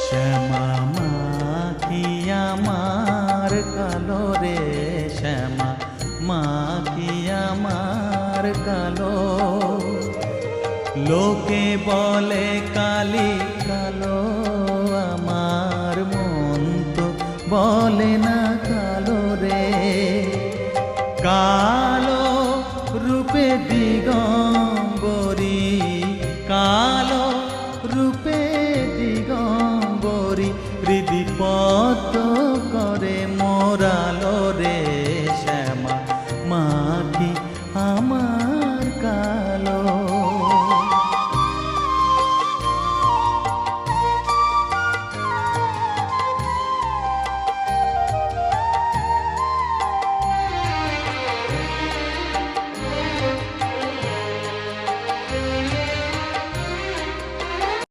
শ্যামা মা কি আমার কালো রে, শ্যামা মা কি আমার কালো। লোকে বলে কালি কালো, আমার মন তো বলে না কালো রে। কালো রূপে দিগম্বরী, কালো রূপে